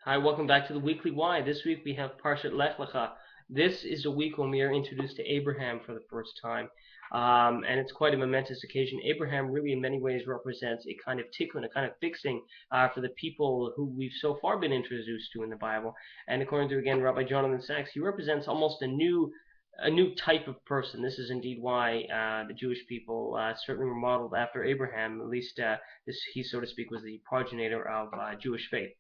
Hi, welcome back to the Weekly Why. This week we have Parshat Lech Lecha. This is a week when we are introduced to Abraham for the first time, and it's quite a momentous occasion. Abraham really, in many ways, represents a kind of tikkun, a kind of fixing for the people who we've so far been introduced to in the Bible. And according to again Rabbi Jonathan Sachs, he represents almost a new type of person. This is indeed why the Jewish people certainly were modeled after Abraham. At least he, so to speak, was the progenitor of Jewish faith.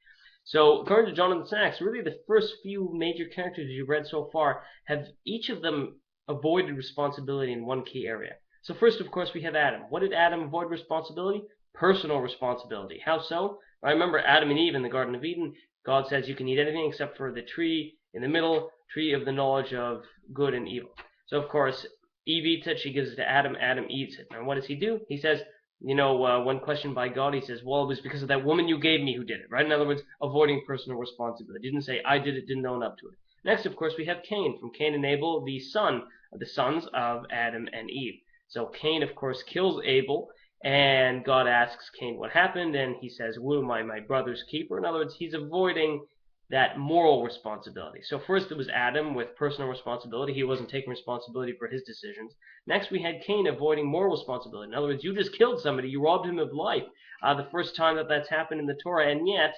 So, according to Jonathan Sachs, really the first few major characters you've read so far have each of them avoided responsibility in one key area. So first, of course, we have Adam. What did Adam avoid responsibility? Personal responsibility. How so? I remember Adam and Eve in the Garden of Eden. God says you can eat anything except for the tree in the middle, tree of the knowledge of good and evil. So, of course, Eve eats it. She gives it to Adam. Adam eats it. And what does he do? He says, when questioned by God, he says, well, it was because of that woman you gave me who did it, right? In other words, avoiding personal responsibility. He didn't say, I did it, didn't own up to it. Next, of course, we have Cain, from Cain and Abel, the sons of Adam and Eve. So Cain, of course, kills Abel, and God asks Cain what happened, and he says, will my brother's keeper? In other words, he's avoiding that moral responsibility. So first it was Adam with personal responsibility. He wasn't taking responsibility for his decisions. Next we had Cain avoiding moral responsibility. In other words, you just killed somebody. You robbed him of life. The first time that's happened in the Torah, and yet,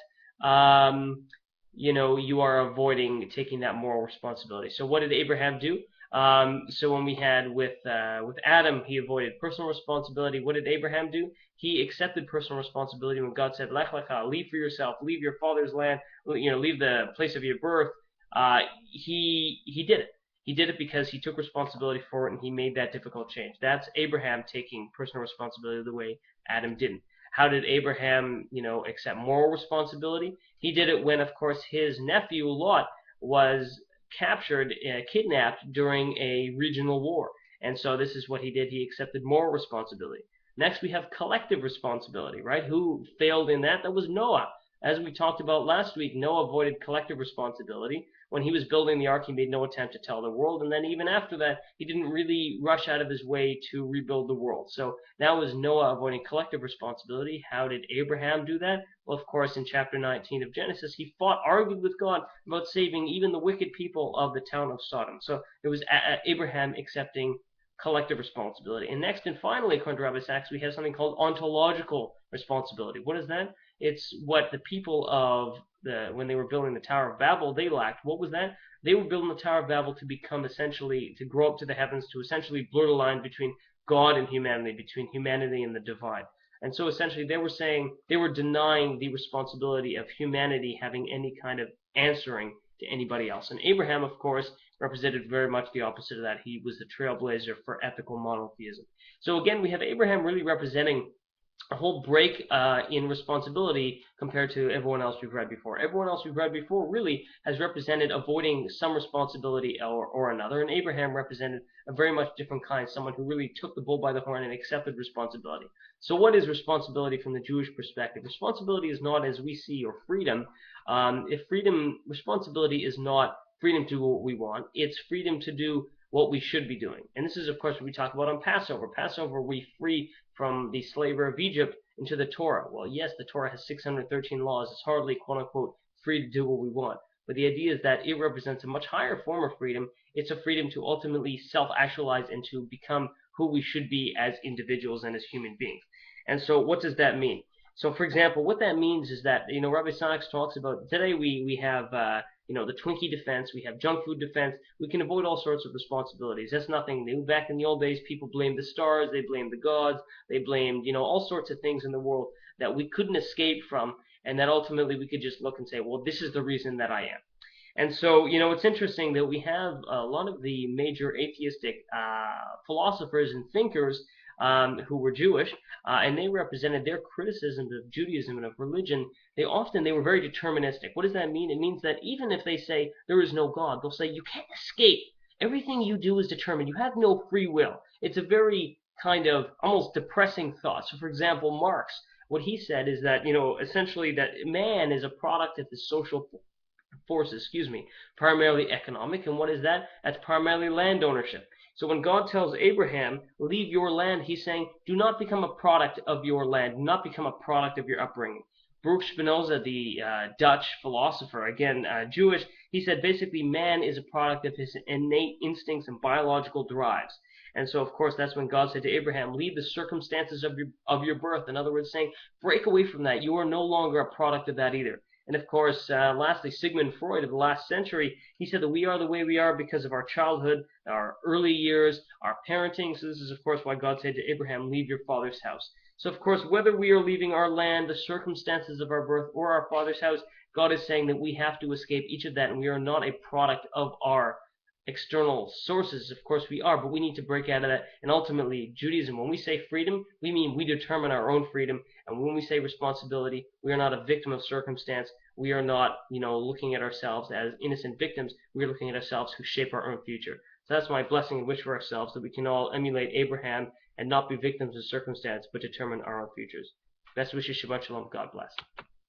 you are avoiding taking that moral responsibility. So what did Abraham do? So when we had with Adam, he avoided personal responsibility. What did Abraham do? He accepted personal responsibility when God said, Lech Lecha, leave for yourself, leave your father's land, leave the place of your birth. He did it. He did it because he took responsibility for it and he made that difficult change. That's Abraham taking personal responsibility the way Adam didn't. How did Abraham, accept moral responsibility? He did it when, of course, his nephew Lot was captured, kidnapped during a regional war. And so this is what he did. He accepted moral responsibility. Next, we have collective responsibility, right? Who failed in that? That was Noah. As we talked about last week, Noah avoided collective responsibility. When he was building the ark, he made no attempt to tell the world. And then even after that, he didn't really rush out of his way to rebuild the world. So that was Noah avoiding collective responsibility. How did Abraham do that? Well, of course, in chapter 19 of Genesis, he argued with God about saving even the wicked people of the town of Sodom. So it was Abraham accepting collective responsibility. And next and finally, according to Rabbi Sachs, we have something called ontological responsibility. What is that? It's what the people of when they were building the Tower of Babel, they lacked. What was that? They were building the Tower of Babel to become essentially, to grow up to the heavens, to essentially blur the line between God and humanity, between humanity and the divine. And so essentially they were saying, they were denying the responsibility of humanity having any kind of answering to anybody else. And Abraham, of course, represented very much the opposite of that. He was the trailblazer for ethical monotheism. So again, we have Abraham really representing a whole break in responsibility compared to everyone else we've read before. Everyone else we've read before really has represented avoiding some responsibility or another, and Abraham represented a very much different kind, someone who really took the bull by the horn and accepted responsibility. So what is responsibility from the Jewish perspective? Responsibility is not, as we see, or freedom. Responsibility is not freedom to do what we want. It's freedom to do what we should be doing. And this is, of course, what we talk about on Passover. Passover, we free from the slavery of Egypt into the Torah. Well, yes, the Torah has 613 laws. It's hardly, quote-unquote, free to do what we want. But the idea is that it represents a much higher form of freedom. It's a freedom to ultimately self-actualize and to become who we should be as individuals and as human beings. And so what does that mean? So, for example, what that means is that, Rabbi Sachs talks about, today we have the Twinkie defense, we have junk food defense, we can avoid all sorts of responsibilities. That's nothing new. Back in the old days, people blamed the stars, they blamed the gods, they blamed, all sorts of things in the world that we couldn't escape from, and that ultimately we could just look and say, well, this is the reason that I am. And so, it's interesting that we have a lot of the major atheistic philosophers and thinkers who were Jewish, and they represented their criticism of Judaism and of religion. They were very deterministic. What does that mean? It means that even if they say there is no God, they'll say you can't escape. Everything you do is determined. You have no free will. It's a very kind of almost depressing thought. So, for example, Marx, what he said is that, essentially that man is a product of his social forces, primarily economic. And what is that? That's primarily land ownership. So when God tells Abraham, leave your land, he's saying, do not become a product of your land. Do not become a product of your upbringing. Baruch Spinoza, the Dutch philosopher, again Jewish, he said basically man is a product of his innate instincts and biological drives. And so, of course, that's when God said to Abraham, leave the circumstances of your birth. In other words, saying, break away from that. You are no longer a product of that either. And of course, lastly, Sigmund Freud of the last century, he said that we are the way we are because of our childhood, our early years, our parenting. So this is, of course, why God said to Abraham, leave your father's house. So, of course, whether we are leaving our land, the circumstances of our birth, or our father's house, God is saying that we have to escape each of that, and we are not a product of our external sources. Of course we are, but we need to break out of that. And ultimately, Judaism, when we say freedom, we mean we determine our own freedom. And when we say responsibility, we are not a victim of circumstance. We are not, looking at ourselves as innocent victims. We are looking at ourselves who shape our own future. So that's my blessing and wish for ourselves, that we can all emulate Abraham and not be victims of circumstance, but determine our own futures. Best wishes, Shabbat Shalom. God bless.